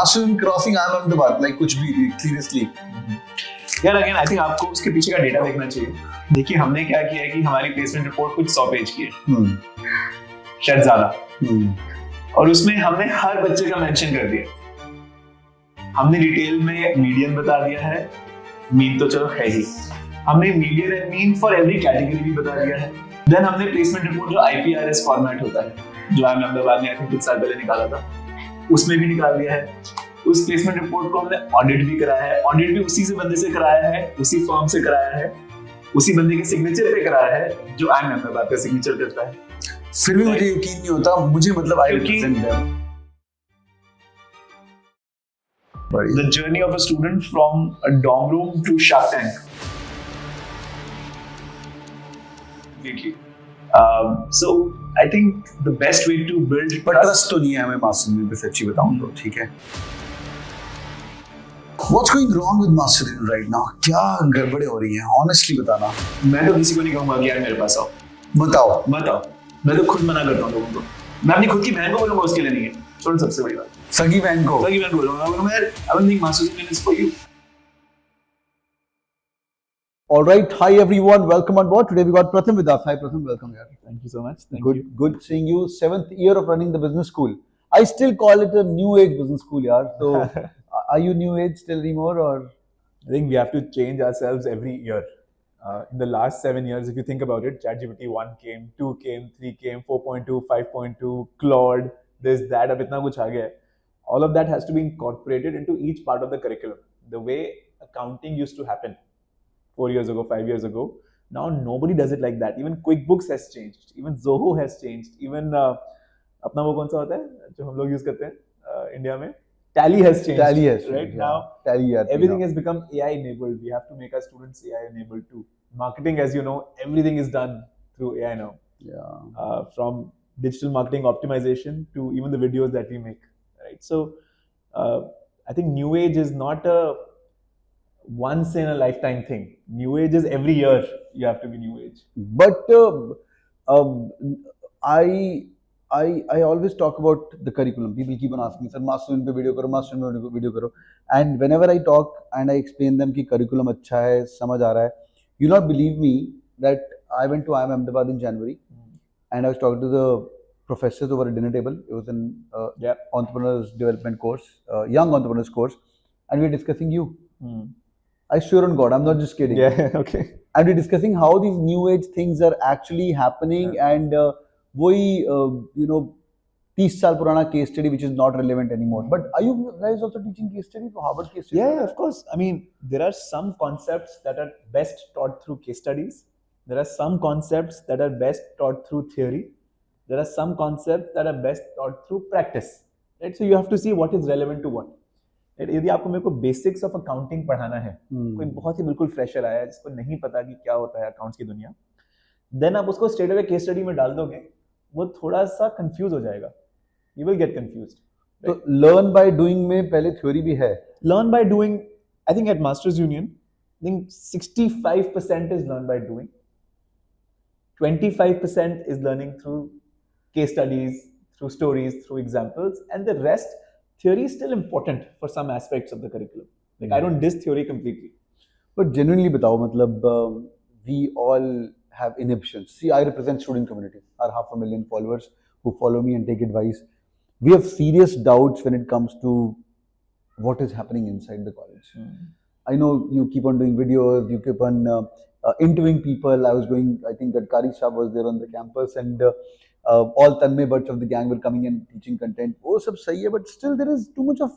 Master crossing IIM Ahmedabad, like कुछ भी seriously. यार अगेन आई थिंक आपको उसके पीछे का डेटा देखना चाहिए. देखिए हमने क्या किया है कि हमारी प्लेसमेंट रिपोर्ट कुछ 100 पेज की है, शायद ज्यादा, और उसमें हमने हर बच्चे का मेंशन कर दिया. हमने डिटेल में मीडियन बता दिया है, मीन तो चलो है ही, हमने median and mean for every category भी बता दिया है. देन हमने प्लेसमेंट रिपोर्ट जो IPRS फॉर्मेट होता है, जो IIM अहमदाबाद ने आई थिंक कुछ साल पहले निकाला था, उसमें भी निकाल दिया है. उस प्लेसमेंट रिपोर्ट को हमने ऑडिट भी कराया है. ऑडिट भी उसी से बंदे से कराया है, उसी फर्म से कराया है, उसी बंदे के सिग्नेचर पे कराया है जो IIM अहमदाबाद का सिग्नेचर करता है. फिर भी मुझे यकीन नहीं होता. मुझे मतलब I represent them. The journey of a student from a dorm room to Shark Tank. Completely. So I think the best way to build trust तो नहीं है हमें मास्टर में, सच्ची बताऊं तो. ठीक है. What's going wrong with Master right now? क्या गड़बड़े हो रही हैं? Honestly बताना. मैं तो किसी को नहीं कहूँगा कि यार मेरे पास आओ. बताओ. मैं तो खुद मना करता हूँ लोगों को. मैं अपनी खुद की बहन को बोलूँगा उसके लिए नहीं है. छोड़, सबसे बड़ी बात. सगी बहन को बोलूँगा यार, I don't think Master is for you. All right, hi everyone, welcome on board. Today we got Pratham with us. Hi Pratham, welcome here. Thank you so much. Good seeing you. 7th year of running the business school. I still call it a new age business school, yaar. So, are you new age still anymore, or? I think we have to change ourselves every year. In the last 7 years, if you think about it, ChatGPT 1 came, 2 came, 3 came, 4.2, 5.2, Claude, this, that, अब इतना कुछ आ गया है. All of that has to be incorporated into each part of the curriculum. The way accounting used to happen 4 years ago, 5 years ago, now nobody does it like that. Even QuickBooks has changed. Even Zoho has changed. Even अपना वो कौन सा होता है जो हम लोग use करते हैं इंडिया में, Tally has changed. Tally has changed. Right now, everything has become AI enabled. We have to make our students AI enabled too. Marketing, as you know, everything is done through AI now. Yeah. From digital marketing optimization to even the videos that we make. Right. So, I think new age is not a once in a lifetime thing. New age is every year you have to be new age. But I always talk about the curriculum. People keep on asking, sir, master in pe video karo, master in pe video karo. And whenever I talk and I explain them कि curriculum अच्छा है, समझ आ रहा है, you'll not believe me that I went to IIM Ahmedabad in January and I was talking to the professors over a dinner table. It was an entrepreneurs development course, young entrepreneurs course, and we were discussing you. I swear on God, I'm not just kidding. Yeah, okay. And we're discussing how these new age things are actually happening, and वही 30 साल पुराना case study which is not relevant anymore. But are you guys also teaching case study for Harvard case study? Yeah, of course. I mean, there are some concepts that are best taught through case studies. There are some concepts that are best taught through theory. There are some concepts that are best taught through practice. Right? So you have to see what is relevant to what. यदि आपको मेरे को basics of accounting पढ़ाना है, कोई बहुत ही बिल्कुल fresher आया है जिसको नहीं पता कि क्या होता है अकाउंट्स की दुनिया, देन आप उसको स्ट्रेट अवे केस स्टडी में डाल दोगे, वो थोड़ा सा कंफ्यूज हो जाएगा. You will get confused. Right? तो लर्न बाय डूइंग में पहले थ्योरी भी है. Learn by doing, I think at masters union, I think 65% is learned by doing, 25% is learning through case studies, through stories, through examples, and the rest, theory is still important for some aspects of the curriculum. Like I don't diss theory completely. But genuinely बताओ, मतलब we all have inhibitions. See, I represent student community, our 500,000 followers who follow me and take advice. We have serious doubts when it comes to what is happening inside the college. I know you keep on doing videos, you keep on interviewing people. I think that Kari Shah was there on the campus, and all Tanmay Butch of the gang were coming and teaching content. Oh, sab sahi hai, but still there is too much of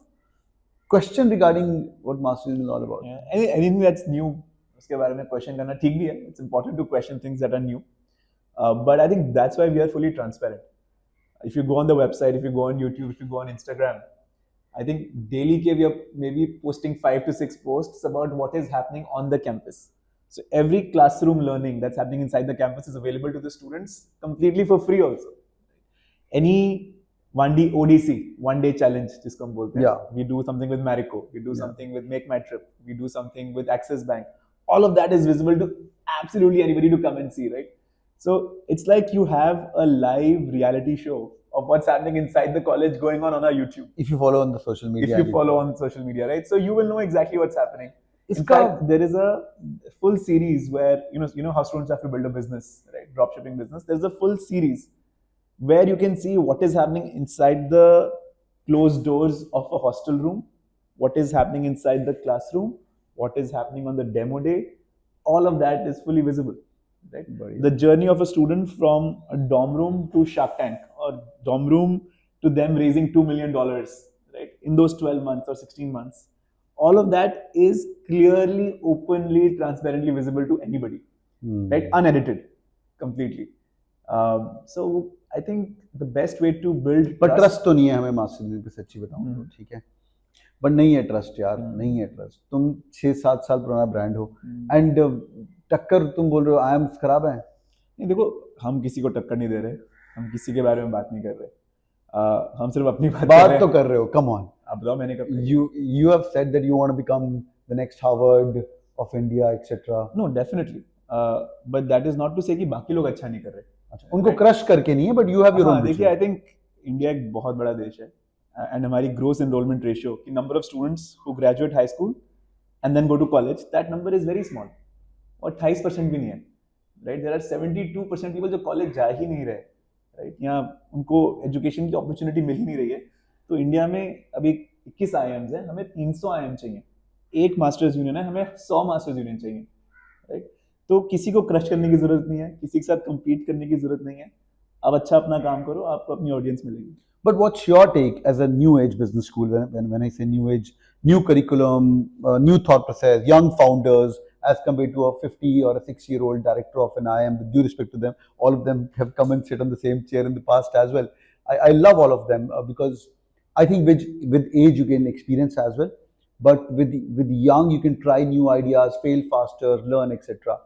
question regarding what Masters is all about. Yeah. Anything that's new, उसके बारे में question करना ठीक भी है. It's important to question things that are new. But I think that's why we are fully transparent. If you go on the website, if you go on YouTube, if you go on Instagram, I think daily we are maybe posting 5 to 6 posts about what is happening on the campus. So every classroom learning that's happening inside the campus is available to the students completely for free also. Any 1D ODC, 1 day challenge, जिसको हम बोलते हैं. Yeah. We do something with Marico, we do something with Make My Trip, we do something with Axis Bank. All of that is visible to absolutely anybody to come and see, right? So it's like you have a live reality show of what's happening inside the college going on our YouTube. If you follow on the social media. If you follow on social media, right? So you will know exactly what's happening. In Iska- fact, there is a full series where you know how students have to build a business, right? Dropshipping business. There's a full series where you can see what is happening inside the closed doors of a hostel room, what is happening inside the classroom, what is happening on the demo day. All of that is fully visible, right? The journey of a student from a dorm room to Shark Tank, or dorm room to them raising $2 million, right? In those 12 months or 16 months. All of that is clearly, openly, transparently visible to anybody, right? Unedited, completely. So I think the best way to build पर trust तो नहीं है हमें master degree पे, सच्ची बताऊं तो, ठीक है, बट नहीं है ट्रस्ट यार, नहीं है ट्रस्ट। तुम 6-7 साल पुराना ब्रांड हो एंड टक्कर तुम बोल रहे हो आई एम खराब है। नहीं, देखो, हम किसी को टक्कर नहीं दे रहे, हम किसी के बारे में बात नहीं कर रहे, हम सिर्फ अपनी बात तो कर रहे हो, कम ऑन। आप बताओ मैंने कब you have said that you want to become the next Harvard of India, etc. No, definitely, but that is not to say कि बाकी लोग अच्छा नहीं कर रहे। अच्छा, उनको क्रश करके नहीं है, but you have your own. देखिए, आई थिंक इंडिया एक बहुत बड़ा देश है, एंड हमारी ग्रोस एनरोलमेंट रेशियो की number of students who graduate high school and then go to college, that number is very small, और 28% भी नहीं है, राइट? देयर आर 72% पीपल जो कॉलेज जा ही नहीं रहे, राइट? यहाँ उनको एजुकेशन की अपॉर्चुनिटी मिल ही नहीं रही है। तो इंडिया में अभी 21 IIMs हैं, हमें 300 IIM चाहिए, एक मास्टर्स यूनियन है, हमें 100 मास्टर्स यूनियन चाहिए, राइट? तो किसी को क्रश करने की जरूरत नहीं है, किसी के साथ compete करने की जरूरत नहीं है। आप अच्छा अपना काम करो, आपको अपनी ऑडियंस मिलेगी। But what's your take as a new age business school? When I say new age, new curriculum, new thought process, young founders, as compared to a 50 or a 60-year-old director of an IIM, with due respect to them, all of them have come and sit on the same chair in the past as well. I love all of them because I think with age you gain experience as well, but with young you can try new ideas, fail faster, learn, etc.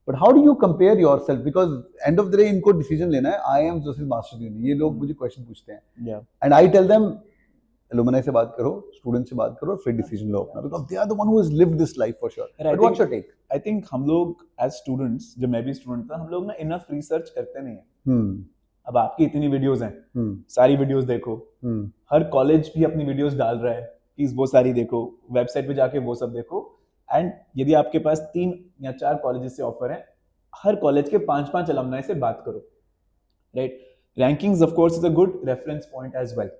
But how do you compare yourself? Because end of the day इनको decision लेना है, IIMs versus master's union, ये लोग मुझे question पूछते हैं, and I tell them alumni से बात करो, student से बात करो, फिर decision लो अपना, because they are the one who has lived this life for sure. But what's your take? I think हम लोग as students, जब मैं भी student था, हम लोग ना enough research करते नहीं हैं। अब आपकी इतनी वीडियोस हैं, सारी वीडियोस देखो, हर कॉलेज भी अपनी वीडियोस डाल रहा है, प्लीज वो सारी देखो, वेबसाइट पे जाके वो सब देखो, एंड यदि आपके पास 3 या 4 कॉलेजेस से ऑफर है, हर कॉलेज के 5-5 अलमनाई से बात करो, right? Rankings of course is a good reference point as well,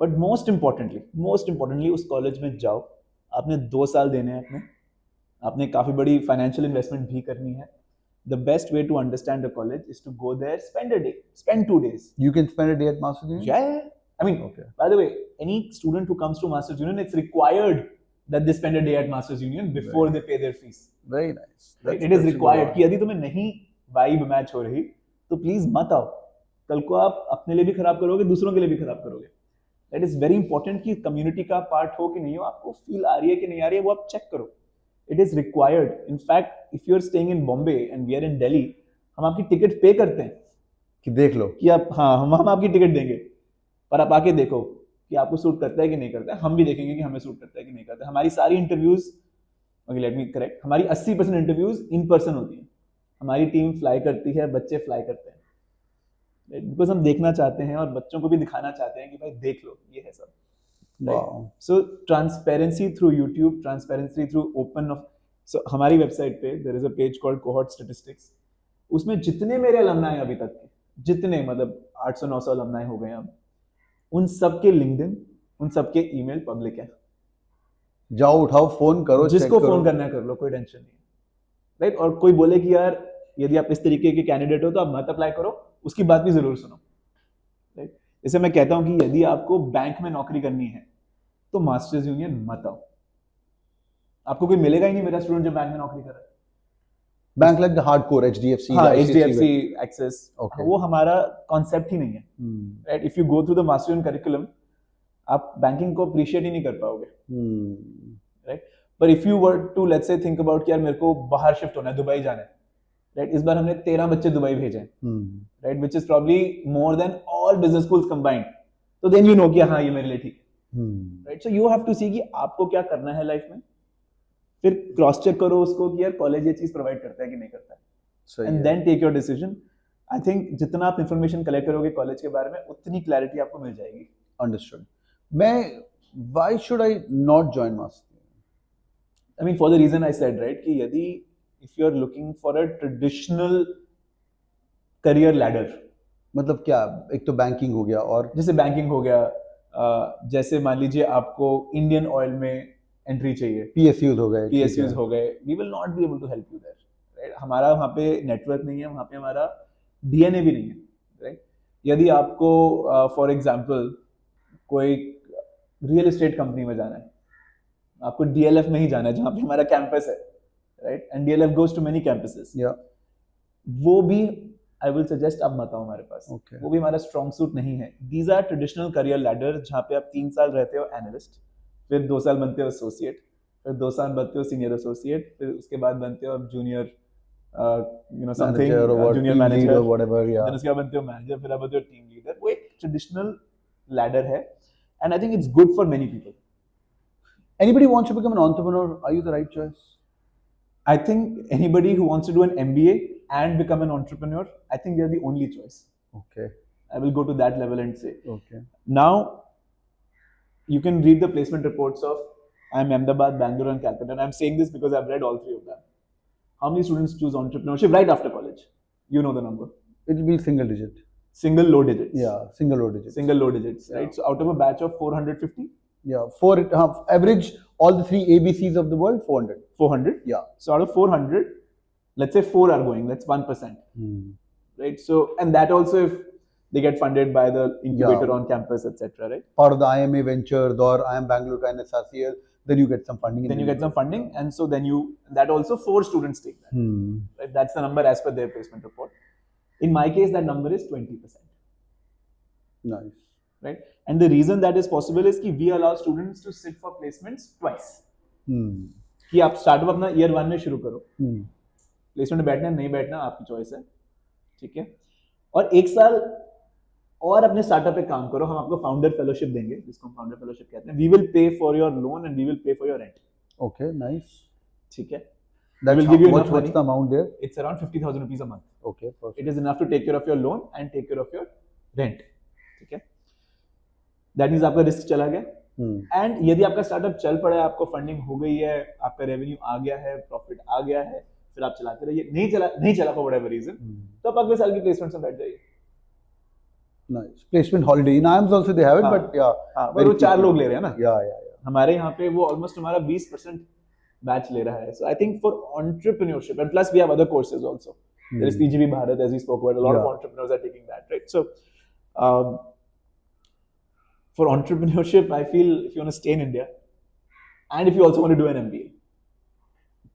but most importantly उस कॉलेज में जाओ, आपने 2 साल देने हैं, आपने काफी बड़ी फाइनेंशियल इन्वेस्टमेंट भी करनी है। The best way to understand a college is to go there, spend a day, spend 2 days. You can spend a day at Masters Union? Yeah. I mean, okay. By the way, any student who comes to Masters Union, it's required that they spend a day at Masters Union before they pay their fees. Very nice. Right? It is required कि यदि तुम्हें नहीं vibe match हो रही, तो please मत आओ। कल को आप अपने लिए भी खराब करोगे, दूसरों के लिए भी खराब करोगे। That is very important कि community का part हो कि नहीं हो, आपको feel आ रही है कि नहीं आ रही है, वो आप check करो। It is required. In fact, if you are staying in Bombay and we are in Delhi, हम आपकी टिकट पे करते हैं कि देख लो कि आप, हाँ, हम आपकी टिकट देंगे, पर आप आके देखो कि आपको सूट करता है कि नहीं करता है। हम भी देखेंगे कि हमें सूट करता है कि नहीं करता है। हमारी सारी interviews, okay let me correct, हमारी 80% इंटरव्यूज इन पर्सन होती हैं। हमारी टीम फ्लाई करती है, बच्चे फ्लाई करते हैं, बिकॉज हम देखना चाहते हैं और बच्चों को भी दिखाना चाहते हैं कि भाई देख लो, ये है सब। Right. So transparency through YouTube, transparency through open of, so हमारी वेबसाइट पे there is a page called cohort statistics, उसमें जितने मेरे alumni अभी तक के, जितने मतलब 800-900 alumni हो गए अब, उन सब के LinkedIn, उन सब के ईमेल पब्लिक है। जाओ उठाओ, फोन करो, जिसको फोन करना है कर लो, कोई टेंशन नहीं, राइट? और कोई बोले कि यार यदि आप इस तरीके के कैंडिडेट हो तो आप मत अप्लाई करो, उसकी बात भी जरूर सुनो, राइट? इसे मैं कहता हूं कि यदि आपको बैंक में नौकरी करनी है तो मास्टर्स यूनियन मत आओ, आपको कोई मिलेगा ही नहीं मेरा स्टूडेंट जो बैंक में नौकरी कर रहा है। Bank like the hardcore HDFC, हाँ, HDFC, Axis, okay. वो हमारा कॉन्सेप्ट ही नहीं है, right? If you go through the Masters Union curriculum, आप बैंकिंग को अप्रिशिएट ही नहीं कर पाओगे, राइट? पर if you were to let's say think about कि यार मेरे को बाहर शिफ्ट होना है, दुबई जाना है, राइट? इस बार हमने 13 बच्चे दुबई भेजे हैं, right? Which is probably more than all business schools combined. तो देन यू नो कि हाँ ये मेरे लिए ठीक है, right? So you have to see कि आपको क्या करना है लाइफ में, फिर क्रॉस चेक करो उसको कि यार कॉलेज ये चीज प्रोवाइड करता है कि नहीं करता है, and then take your decision. I think जितना आप इन्फॉर्मेशन कलेक्ट करोगे कॉलेज के बारे में उतनी क्लैरिटी आपको मिल जाएगी. Understood. मैं why should I not join mass? I mean, for the reason I said, right, कि यदि if you are looking for a traditional career ladder, मतलब क्या, एक तो बैंकिंग हो गया और जैसे बैंकिंग हो गया, जैसे मान लीजिए आपको इंडियन ऑयल में एंट्री चाहिए, PSUs हो गए, PSUs हो गए, we will not be able to help you there, right? हमारा वहाँ पे नेटवर्क नहीं है, वहाँ पे हमारा DNA भी नहीं है, right? यदि आपको फॉर एग्जांपल कोई रियल एस्टेट कंपनी में जाना है, आपको DLF में ही जाना है जहाँ पे हमारा कैंपस है, right? And DLF goes to many campuses. वो भी आई विल सजेस्ट आप मत आओ हमारे पास. Okay. वो भी हमारा स्ट्रॉन्ग सूट नहीं है. These are traditional career ladder जहाँ पे आप 3 साल रहते हो एनालिस्ट, फिर 2 साल बनते हो एसोसिएट, फिर 2 साल बनते हो सीनियर एसोसिएट, फिर उसके बाद बनते हो आप junior something junior manager or whatever, then उसके बाद बनते हो मैनेजर, फिर आप बनते हो टीम लीडर. वो एक ट्रेडिशनल लैडर है and I think it's good for many people. Anybody wants to become an entrepreneur, are you the right choice? I think anybody who wants to do an MBA and become an entrepreneur, I think they are the only choice. Okay. I will go to that level and say, Okay. now you can read the placement reports of I'm Ahmedabad, Bangalore, and Calcutta. And I'm saying this because I've read all 3 of them. How many students choose entrepreneurship right after college? You know the number. It will be single digit. Single low digits. Yeah, single low digits. Single low digits, right? So out of a batch of 450, Yeah, average all the 3 ABCs of the world, 400. 400. Yeah. So out of 400, let's say 4 are going. That's 1%. Right? So, and that also if they get funded by the incubator on campus, etc. Right? Part of the IMA Ventures or IIM Bangalore kind of SRCL, then you get some funding. Then you get some funding, and so then that also 4 students take that. Right? That's the number as per their placement report. In my case, that number is 20%. Nice. Right? And the reason that is possible is कि we allow students to sit for placements twice. कि आप startup अपना year 1 में शुरू करो, placement में बैठना नहीं बैठना आपकी चॉइस है, ठीक है? और 1 साल और अपने स्टार्टअप पे काम करो, हम आपको फाउंडर फेलोशिप देंगे, जिसको हम फाउंडर फेलोशिप कहते हैं. We will pay for your loan and we will pay for your rent. Okay, nice. ठीक है? That will give you enough what's money. the amount there? It's around 50,000 rupees a month. Okay, perfect. It is enough to take care of your loan and take care of your rent. ठीक है? That means आपका risk चला गया. And यदि आपका startup चल पड़ा है, आपको फंडिंग हो गई है, आपका रेवेन्यू आ गया है, प्रॉफिट आ गया है, फिर आप चलाते रहिए. नहीं चला फॉर व्हाटएवर रीजन, तो आप अगले साल की प्लेसमेंट में बैठ जाइए. Nice. Placement holiday. In IIMs also they have it, but yeah. पर वो 4 लोग ले रहे हैं ना. Yeah. हमारे यहाँ पे वो ऑलमोस्ट हमारा 20% बैच ले रहा है. So I think for entrepreneurship, and plus we have other courses also. There is PGB Bharat, as we spoke about. A lot of entrepreneurs are taking that, right? So for entrepreneurship, I feel if you want to stay in India, and if you also want to do an MBA,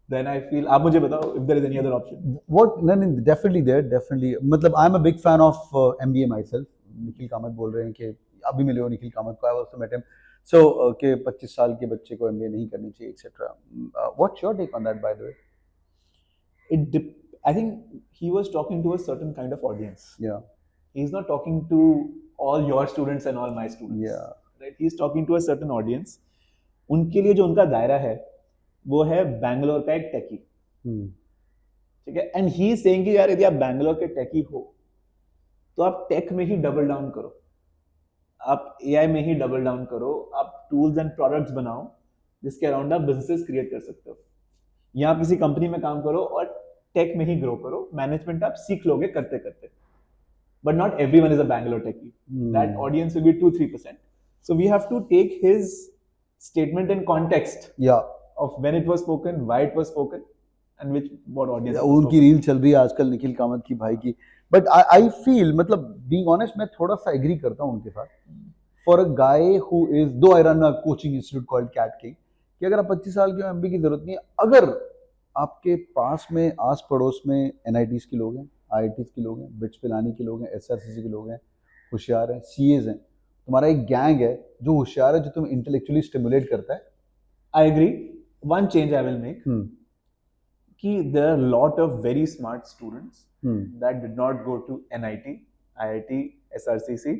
then I feel, आप मुझे बताओ if there is any other option. What? No, definitely there, definitely. मतलब I'm a big fan of MBA myself. Nikhil Kamat बोल रहे हैं कि अभी मिले हो निखिल कामत को. I also met him. So कि 25 साल के बच्चे को MBA नहीं करनी चाहिए, etc. What's your take on that, by the way? I think he was talking to a certain kind of audience. Yeah. He's not talking to all your students and all my students. Yeah. Right? He's talking to a certain audience. उनके लिए जो उनका दायरा है, वो है बैंगलोर का एक टेकी. ठीक है? And he is saying कि यार यदि आप बैंगलोर के टेकी हो, तो आप टेक में ही डबल डाउन करो, आप AI में ही डबल डाउन करो, आप टूल्स एंड प्रोडक्ट्स बनाओ जिसके अराउंड आप बिजनेसेस क्रिएट कर सकते हो, या आप किसी कंपनी में काम करो और टेक में ही ग्रो करो. मैनेजमेंट आप सीख लोगे करते करते. But not everyone is a Bangalore techie. That audience will be 2-3%. So we have to take his statement in context. Yeah. Of when it was spoken, why it was spoken, and what audience. उनकी reel चल रही है आजकल निखिल कामत की भाई की. But I feel, मतलब being honest, मैं थोड़ा सा agree करता हूँ उनके साथ. For a guy who is, though I run a coaching institute called Cat King, कि अगर आप 25 साल के MBA की जरूरत नहीं है, अगर आपके पास में आस पड़ोस में NITs के लोग हैं, IITs के लोग हैं, बिट्स पिलानी के लोग हैं, SRCC के लोग हैं, होशियार हैं, CAs हैं, तुम्हारा एक गैंग है जो होशियार है, जो तुम इंटेलेक्चुअली स्टिमुलेट करता है. I agree. One change I will make. कि there are a lot of very smart students that did not go to NIT, IIT, SRCC.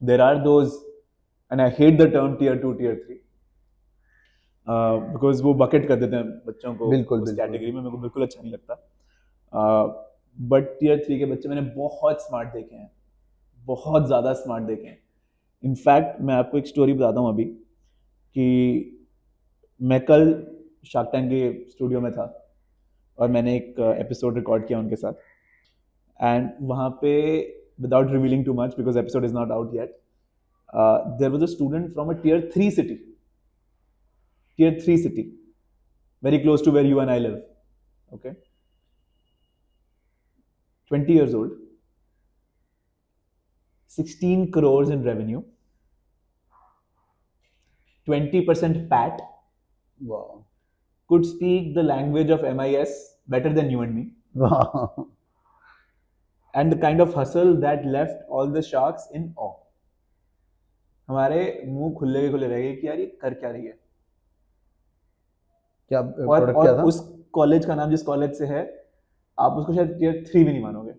There are those, and I hate the term tier 2, tier 3. Because वो bucket कर देते हैं बच्चों को उस category में. मेरे को बिल्कुल अच्छा नहीं लगता. बट टीयर 3 के बच्चे मैंने बहुत स्मार्ट देखे हैं, बहुत ज़्यादा स्मार्ट देखे हैं। इनफैक्ट मैं आपको एक स्टोरी बताता हूँ अभी कि मैं कल शार्क टैंक के स्टूडियो में था और मैंने एक एपिसोड रिकॉर्ड किया उनके साथ, एंड वहाँ पे without revealing too much because episode is not out yet, there was a student from a tier 3 city very close to where you and I live, okay? 20 years old, 16 crores in revenue, 20% PAT, Wow. could speak the language of MIS better than you and me, Wow. and the kind of hustle that left all the sharks in awe. हमारे मुंह खुले के खुले रह गए कि यार ये कर क्या रही है। क्या प्रोडक्ट क्या था? उस कॉलेज का नाम जिस कॉलेज से है, आप उसको शायद टीयर 3 भी नहीं मानोगे।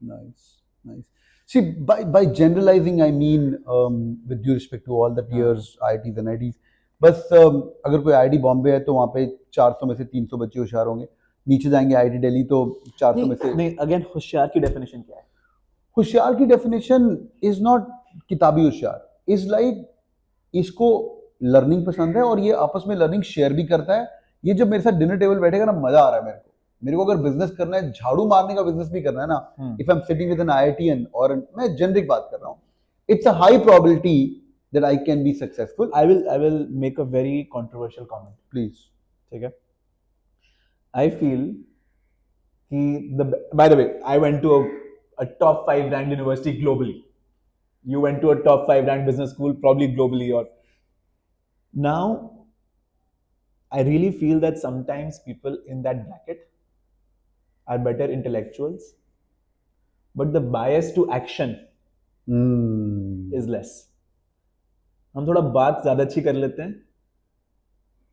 Nice, nice. See, by generalizing, I mean, with due respect to all the tiers, IITs and IITs, बस अगर कोई IIT बॉम्बे है तो वहाँ पे 400 में से 300 बच्चे होशियार होंगे, नीचे जाएंगे IIT दिल्ली तो 400 में से नहीं, अगेन होशियार की डेफिनेशन क्या है? होशियार की डेफिनेशन इज नॉट किताबी होशियार, इज लाइक इसको लर्निंग पसंद है और ये आपस में लर्निंग शेयर भी करता है। ये जब मेरे साथ डिनर टेबल बैठेगा ना, मजा आ रहा है मेरे को अगर बिजनेस करना है, झाड़ू मारने का बिजनेस भी करना है ना, if I am sitting with an IITian और मैं जेनरिक बात कर रहा हूँ, it's a high probability that I can be successful. I will make a very controversial comment. Please. ठीक है? I feel कि by the way, I went to a top 5 ranked university globally. You went to a top 5 ranked business school probably globally, or now I really feel that sometimes people in that bracket are better intellectuals, but the bias to action is less. हम थोड़ा बात ज्यादा अच्छी कर लेते हैं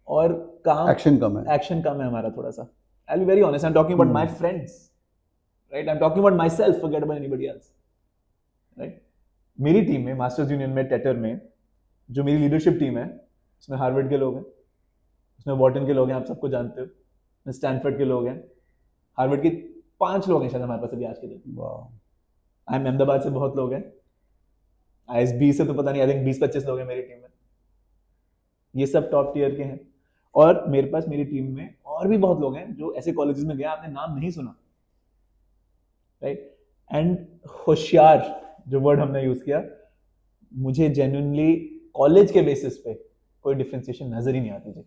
और काम एक्शन कम है। एक्शन कम है हमारा थोड़ा सा। I'll be very honest, I'm talking about my friends, right? I'm talking about myself, forget about anybody else, right? मेरी टीम में, मास्टर्स यूनियन में, टेटर में, जो मेरी लीडरशिप टीम है, उसमें हार्वर्ड के लोग हैं, उसमें वॉर्टन के लोग हैं, आप सबको जानते हो, उसमें स्टैनफोर्ड के लोग हैं, हार्वर्ड के 5 लोग हैं शायद हमारे पास अभी आज के दिन। वाह। IIM अहमदाबाद से बहुत लोग हैं, ISB से तो पता नहीं, आई थिंक 20-25 लोग हैं मेरी टीम में। ये सब टॉप टीयर के हैं और मेरे पास मेरी टीम में और भी बहुत लोग हैं जो ऐसे कॉलेजेस में गए आपने नाम नहीं सुना, राइट? एंड होशियार जो वर्ड हमने यूज किया, मुझे जेन्युइनली कॉलेज के बेसिस पे कोई डिफरेंशिएशन नजर ही नहीं आती जी।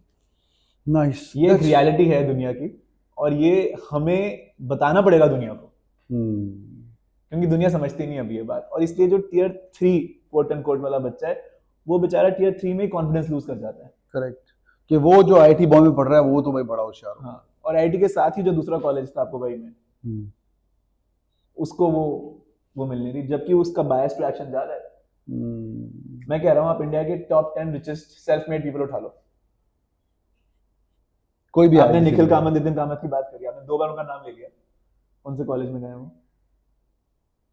नाइस। ये एक रियलिटी है दुनिया की और ये हमें बताना पड़ेगा दुनिया को, क्योंकि दुनिया समझती नहीं अभी ये बात। और इसलिए जो टीयर 3 कोट एंड कोट वाला बच्चा है, वो बेचारा टीयर 3 में ही कॉन्फिडेंस लूज कर जाता है। करेक्ट, कि वो जो IIT बॉम्बे में पढ़ रहा है वो तो भाई बड़ा होशियार है। हाँ, और IIT के साथ ही जो दूसरा कॉलेज था आपको भाई में, उसको वो मिल नहीं रही, जबकि उसका बायस टू एक्शन ज्यादा है। मैं कह रहा हूँ आप इंडिया के top 10 richest self made people उठा लो, कोई भी आपने निखिल कामत, नितिन कामत की बात करी, आपने 2 बार उनका नाम ले लिया, कौन से कॉलेज में गए वो?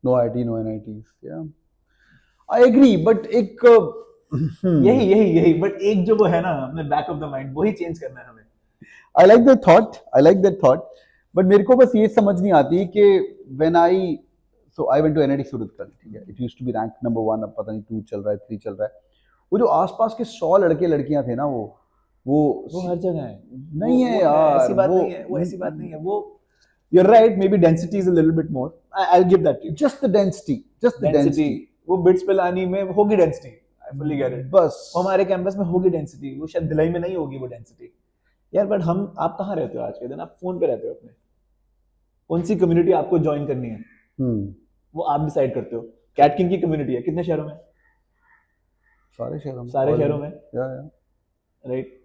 No IIT, no NITs, yeah. I agree, but एक यही बट एक जो वो है ना अपने बैक ऑफ द माइंड, वही चेंज करना है हमें। I like that thought, but मेरे को बस ये समझ नहीं आती कि when I went to NIT Suratgarh, ठीक है, it used to be ranked number 1, अब पता नहीं 2 चल रहा है, 3 चल रहा है। वो जो आसपास के 100 लड़के लड़कियां थे ना, वो हर जगह है, नहीं है यार, ऐसी बात नहीं है, वो ऐसी बात नहीं है, वो you're right, maybe density is a little bit more, I'll give that to you, just the density, वो बिट्स पे लानी में होगी density, I fully get it, बस हमारे कैंपस में होगी डेंसिटी, वो शायद भिलाई में नहीं होगी वो डेंसिटी यार। बट आप कहाँ रहते हो आज के दिन? आप फोन पे रहते हो अपने, कौन सी कम्युनिटी आपको ज्वाइन करनी है वो आप डिसाइड करते हो। कैट किंग की कम्युनिटी है कितने शहरों में? सारे शहरों में, राइट?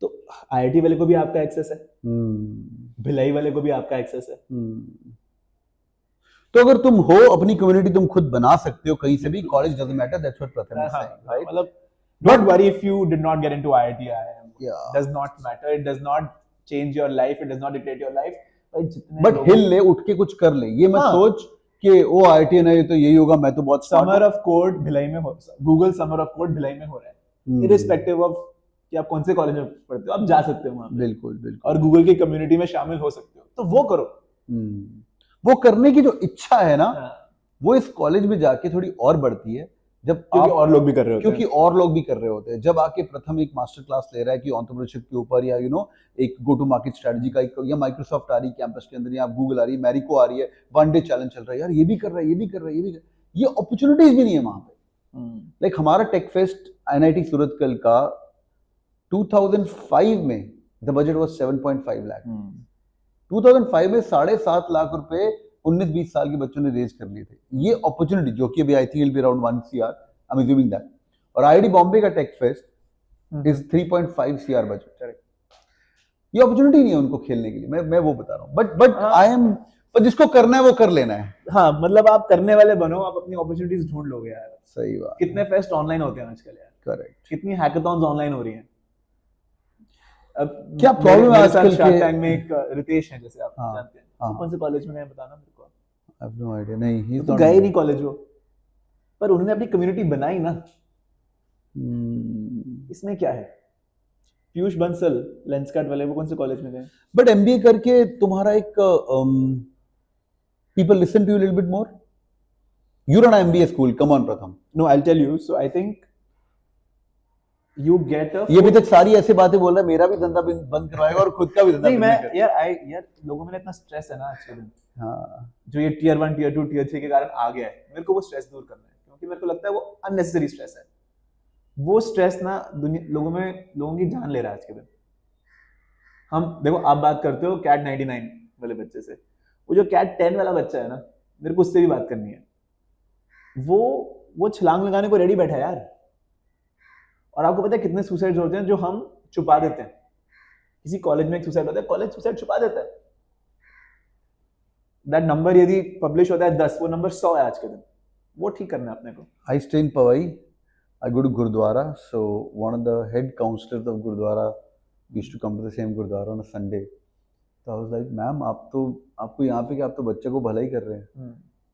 तो IIT वाले को भी आपका एक्सेस है, भिलाई वाले को भी आपका एक्सेस है। तो अगर तुम हो अपनी कम्युनिटी, तुम खुद बना सकते हो कहीं से भी, college doesn't matter, that's what प्रथम इज सेइंग, राइट? मतलब don't worry if you did not get into IIT, IIM, Yeah. does not matter, it does not change your life, it does not dictate your life, भाई जितने but हिल ले, उठ के कुछ कर ले, ये मत सोच कि वो IIT नहीं तो यही होगा, मैं तो बहुत समर ऑफ कोड भिलाई में हो, Google summer of code Bhilai में हो रहा है, इररिस्पेक्टिव ऑफ कि आप कौन से कॉलेज में पढ़ते हो, आप जा सकते हो वहां पे, बिल्कुल और गूगल की कम्युनिटी में शामिल हो सकते हो, तो वो करो। वो करने की जो इच्छा है ना, हाँ, वो इस कॉलेज में जाके थोड़ी और बढ़ती है जब क्योंकि आप, और लोग भी कर रहे होते क्योंकि हैं। और लोग भी कर रहे होते हैं। जब आके प्रथम एक मास्टर क्लास ले रहा है कि एंटरप्रेन्योरशिप के ऊपर, या एक गो टू मार्केट स्ट्रेटजी का, या माइक्रोसॉफ्ट आ रही है कैंपस के अंदर, या गूगल आ रही है, मैरिको आ रही है, वन डे चैलेंज चल रहा है, यार ये भी कर रहा है, ये भी कर रहा है, ये भी कर, ये अपॉर्चुनिटीज भी नहीं है वहां पे। लाइक हमारा टेक फेस्ट IIT सूरतकल का 2005 में द बजट वाज 7.5 लाख। 2005 में 7.5 लाख रुपए 19-20 साल के बच्चों ने रेज कर लिए थे। ये अपॉर्चुनिटी जो कि अभी I think will be around 1 CR, I am assuming that. और IIT बॉम्बे का tech fest is 3.5 CR budget. ये अपॉर्चुनिटी नहीं है उनको खेलने के लिए, मैं वो बता रहा हूँ। बट आई एम, पर जिसको करना है वो कर लेना है। हाँ, मतलब आप करने वाले बनो, आप अपनी अपॉर्चुनिटीज ढूंढ लोगे यार। सही बात। कितने फेस्ट ऑनलाइन होते हैं आजकल यार, करेक्ट। कितनी हैकाथॉन्स ऑनलाइन हो रही हैं। अब क्या प्रॉब्लम है आजकल शार्क के, टैंक में एक रितेश है, जैसे आप हाँ, जानते हैं, हाँ, वो कौन से कॉलेज में गए बताना मेरे को। I have no idea. नहीं, ही तो गए नहीं कॉलेज वो, पर उन्होंने अपनी कम्युनिटी बनाई ना। इसमें क्या है? पीयूष बंसल लेंसकार्ट वाले, वो कौन से कॉलेज में गए? बट MBA करके तुम्हारा एक people listen to you a little bit more. You run an MBA school, come on प्रथम। No, I'll tell you. So I think you get a ये भी तक सारी ऐसे बातें बोल रहा है, मेरा भी धंधा बंद करवाएगा और खुद का भी धंधा नहीं, बंद मैं करेगा। यार लोगों में इतना स्ट्रेस है ना आज के दिन, हाँ, जो ये टियर 1 टियर 2 टियर 3 के कारण आ गया है। मेरे को वो स्ट्रेस दूर करना है, क्योंकि मेरे को लगता है वो अननेसेसरी स्ट्रेस है। वो स्ट्रेस ना लोगों की जान ले रहा है आज के दिन। हम देखो, आप बात करते हो कैट 99 वाले बच्चे से, वो जो कैट 10 वाला बच्चा है ना, मेरे को उससे भी बात करनी है। वो छलांग लगाने को रेडी बैठा है यार। और आपको पता है कितने सुसाइड होते हैं जो हम छुपा देते हैं। किसी कॉलेज में एक सुसाइड होता है, कॉलेज सुसाइड छुपा देता है। दैट नंबर यदि पब्लिश होता है 10, वो नंबर 100 है आज के दिन। वो ठीक करना है अपने को। I stay in Powai. I go to Gurdwara. So one of the head counselors of Gurdwara used to come to the same Gurdwara on a Sunday. So I was like, ma'am आपको यहाँ पे, कि आप तो बच्चे को भला ही कर रहे हैं।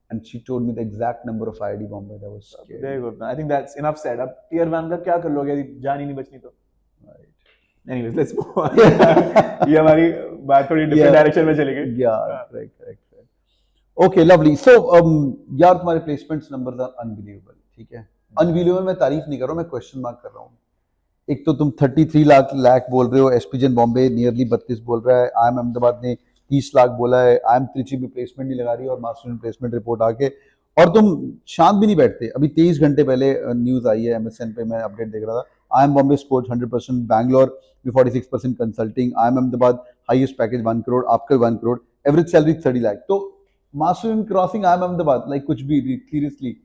And she told me the exact number of IIT Bombay. That was scary. Very good. I think that's enough said. अब टियर 1 का क्या कर लोगे यदि जान ही नहीं बचनी तो? Right. Anyways, let's move on. ये हमारी बात थोड़ी डिफरेंट डायरेक्शन में चली गई। Yeah, correct. Okay, lovely. So यार तुम्हारे प्लेसमेंट्स नंबर्स आर अनबिलीवेबल। ठीक है, अनबिलीवेबल मैं तारीफ नहीं कर रहा हूँ, मैं क्वेश्चन मार्क कर रहा हूँ। एक तो तुम 33 लाख बोल रहे हो, एसपीजन बॉम्बे नियरली 32 बोल रहा है, IIM अहमदाबाद ने 30 लाख बोला है, IIM त्रिची भी प्लेसमेंट नहीं लगा रही, और मास्टर प्लेसमेंट रिपोर्ट आके, और तुम शांत भी नहीं बैठते। अभी 23 घंटे पहले न्यूज आई है MSN पे, मैं अपडेट देख रहा था। IIM बॉम्बे स्कोर्ड 100%, बैंगलोर में 46% consulting, IIM Ahmedabad highest package 1 crore, आपका 1 करोड़, एवरेज सैलरी 30 लाख। तो master in crossing IIM Ahmedabad, like कुछ भी सीरियसली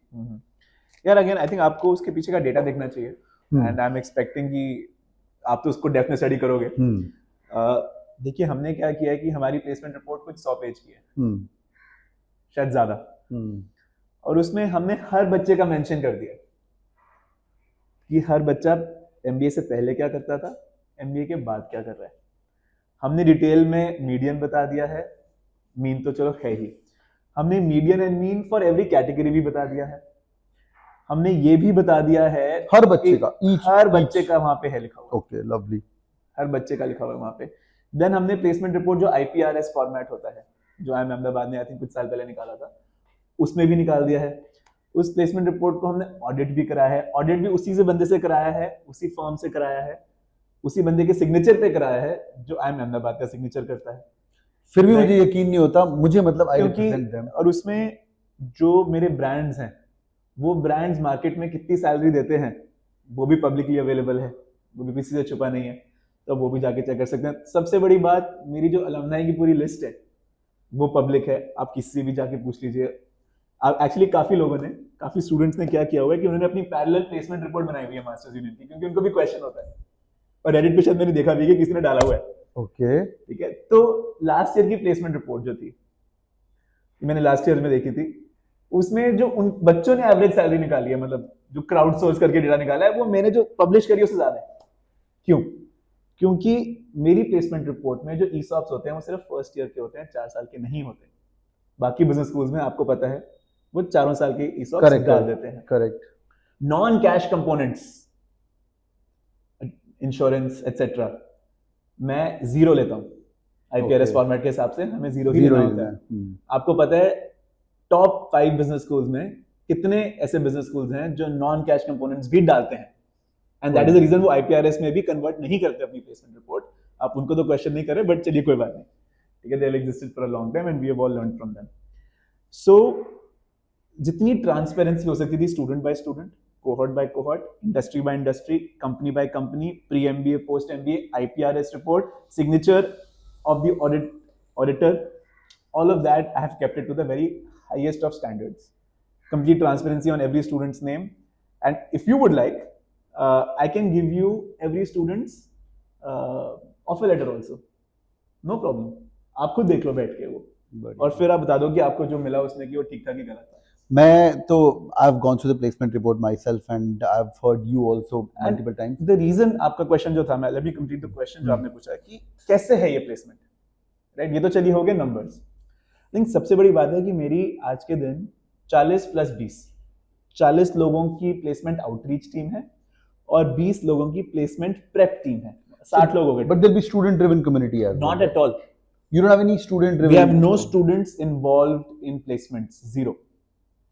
यार। अगेन आई थिंक आपको उसके पीछे का डेटा देखना चाहिए, एंड आई एम एक्सपेक्टिंग कि आप तो उसको डेफिनेटली स्टडी करोगे। देखिए, हमने क्या किया है कि हमारी प्लेसमेंट रिपोर्ट कुछ 100 पेज की है, शायद ज्यादा, और उसमें हमने हर बच्चे का मेंशन कर दिया कि हर बच्चा MBA से पहले क्या करता था, MBA के बाद क्या कर रहा है। हमने डिटेल में मीडियन बता दिया है, मीन तो चलो है ही, हमने median and mean for every category भी बता दिया है। हमने ये भी बता दिया है हर बच्चे का, हर बच्चे का वहां पे है लिखा हुआ। Okay, lovely. हर बच्चे का लिखा हुआ है वहां पे। देन हमने प्लेसमेंट रिपोर्ट जो IPRS फॉर्मेट होता है, जो IIM अहमदाबाद ने आई थिंक कुछ साल पहले निकाला था, उसमें भी निकाल दिया है। उस प्लेसमेंट रिपोर्ट को हमने ऑडिट भी कराया है। ऑडिट भी उसी से बंदे से कराया है, उसी फर्म से कराया है, उसी बंदे के सिग्नेचर पे कराया है जो IIM अहमदाबाद का सिग्नेचर करता है। फिर भी मुझे यकीन नहीं होता, मुझे मतलब आई रिप्रेजेंट देम। और उसमें जो मेरे ब्रांड्स हैं, वो ब्रांड्स मार्केट में कितनी सैलरी देते हैं वो भी पब्लिकली अवेलेबल है, वो भी किसी से छुपा नहीं है, तो वो भी जाके चेक कर सकते हैं। सबसे बड़ी बात, मेरी जो अलमनाई की पूरी लिस्ट है वो पब्लिक है, आप किसी से भी जाके पूछ लीजिए। आप एक्चुअली काफी स्टूडेंट्स ने क्या किया हुआ है कि उन्होंने अपनी पैरेलल प्लेसमेंट रिपोर्ट बनाई हुई है मास्टर्स यूनियन की, क्योंकि उनको भी क्वेश्चन होता है, और रेडिट पे शायद मैंने देखा भी है कि किसी ने डाला हुआ है। ओके, ठीक है, तो लास्ट ईयर की प्लेसमेंट रिपोर्ट जो थी, मैंने लास्ट ईयर में देखी थी, उसमें जो उन बच्चों ने एवरेज सैलरी निकाली है, मतलब जो क्राउड सोर्स करके डेटा निकाला है, वो मैंने जो पब्लिश करी है उससे ज्यादा है। क्यों? क्योंकि मेरी प्लेसमेंट रिपोर्ट में जो ESOPs होते हैं वो सिर्फ फर्स्ट ईयर के होते हैं, 4 साल के नहीं होते। बाकी बिजनेस स्कूल्स में आपको पता है वो 4 साल के ESOPs डाल देते हैं। Correct. Non cash components, insurance etcetera, मैं 0 लेता हूँ। IPRS Okay. फॉर्मेट के हिसाब से हमें जीरो ही Zero लेना ही होता है। लेना है। आपको पता है टॉप 5 बिजनेस स्कूल्स में कितने ऐसे बिजनेस स्कूल्स हैं जो नॉन कैश कंपोनेंट्स भी डालते हैं, and that is the reason वो IPRS में भी कन्वर्ट नहीं करते अपनी प्लेसमेंट रिपोर्ट। आप उनको तो क्वेश्चन नहीं करें, बट चलिए कोई बात नहीं, ठीक है, they have existed for a long time and we have all learned from them. So जितनी ट्रांसपेरेंसी हो सकती थी student by student, cohort by cohort, industry by industry, company by company, pre MBA, post MBA, IPRS report, signature of the auditor, all of that I have kept it to the very highest of standards. Complete transparency on every student's name, and if you would like, I can give you every student's offer letter also, no problem. आप खुद देख लो बैठ के वो, और फिर आप बता दो कि आपको जो मिला उसमें कि वो ठीक था कि गलत था। मैं तो I've gone through the placement report myself and I've heard you also multiple times. The reason आपका क्वेश्चन जो था, मैं let me complete the question जो आपने पूछा कि कैसे है ये प्लेसमेंट, राइट? ये तो चलिए हो गए नंबर्स। लेकिन सबसे बड़ी बात है कि मेरी आज के दिन 40 + 20 40 लोगों की प्लेसमेंट आउटरीच टीम है और 20 लोगों की प्लेसमेंट प्रेप टीम है। 60 लोगों के। But there'll be student driven community as well. Not at all. You don't have any student driven. We have no students involved in placements. Zero.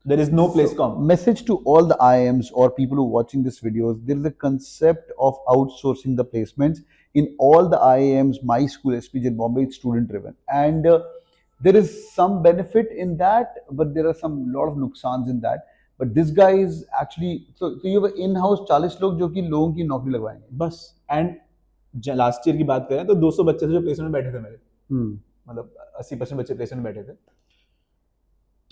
There is no placecom. Message to all the IIMs or people who are watching this videos, there is a concept of outsourcing the placements. In all the IIMs, my school, SPJ Bombay, it's student driven. And there is some benefit in that, but there are some lot of nuksans in that. But this guy is actually, so you have in-house 40 लोग जो कि लोगों की नौकरी लगवाएंगे बस। And last year की बात करें तो 200 बच्चे थे जो प्लेसमेंट में बैठे थे मेरे, मतलब 80% बच्चे प्लेसमेंट में बैठे थे,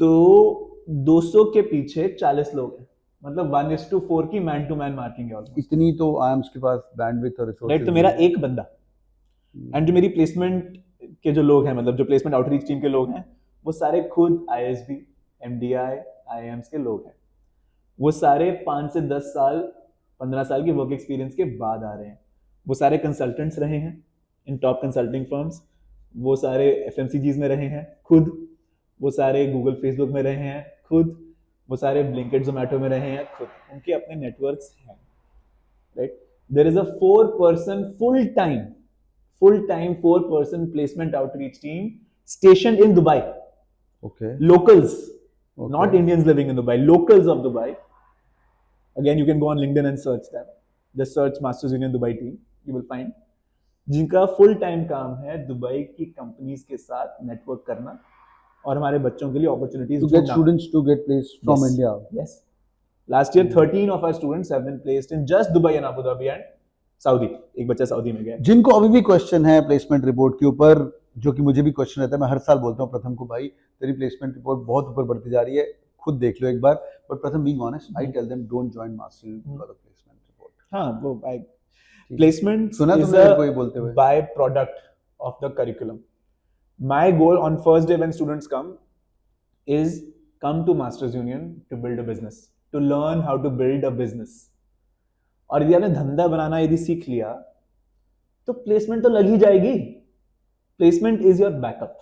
तो 200 के पीछे 40 लोग हैं, मतलब 1:4 की मैन टू मैन मार्किंग है। इतनी तो IIMs के पास बैंडविड्थ और रिसोर्सेज, राइट? तो मेरा एक बंदा, एंड जो मेरी प्लेसमेंट के जो लोग हैं, मतलब जो प्लेसमेंट आउटरीच टीम के लोग हैं, वो सारे खुद ISB, MDI, IIMs के लोग हैं। वो सारे 5 से 10 साल 15 साल की वर्क एक्सपीरियंस के बाद आ रहे हैं। वो सारे कंसल्टेंट्स रहे हैं इन टॉप कंसल्टिंग फर्म्स, वो सारे FMCGs में रहे हैं खुद, वो सारे गूगल फेसबुक में रहे हैं खुद, वो सारे ब्लिंकिट जोमेटो में रहे हैं खुद, उनके अपने नेटवर्क्स हैं, right? There is a 4-person full-time 4-person placement outreach team stationed in Dubai. Okay. Locals, Okay. not Indians living in Dubai, locals of Dubai. Again, you can go on LinkedIn and search them. Just search Masters Union Dubai team, you will find. जिनका full time काम है Dubai की companies के साथ network करना और हमारे बच्चों के लिए opportunities To get students to get placed from Yes. India. Yes. Last year 13 of our students have been placed in just Dubai and Abu Dhabi and Saudi. एक बच्चा सऊदी में गया। जिनको अभी भी क्वेश्चन है प्लेसमेंट रिपोर्ट के ऊपर, जो कि मुझे भी क्वेश्चन रहता है, मैं हर साल बोलता हूँ प्रथम को, भाई तेरी प्लेसमेंट रिपोर्ट बहुत ऊपर बढ़ती जा रही है, खुद देख लो एक बार। But Pratham, being honest, I tell them don't join master because of placement report. हाँ, वो प्लेसमेंट सुना is तुमने a कोई बोलते हुए? by product of the curriculum. My goal on first day when students come is come to Masters Union to build a business, to learn how to build a business. और यदि आपने धंधा बनाना यदि सीख लिया तो प्लेसमेंट तो लग ही जाएगी। Placement is your backup.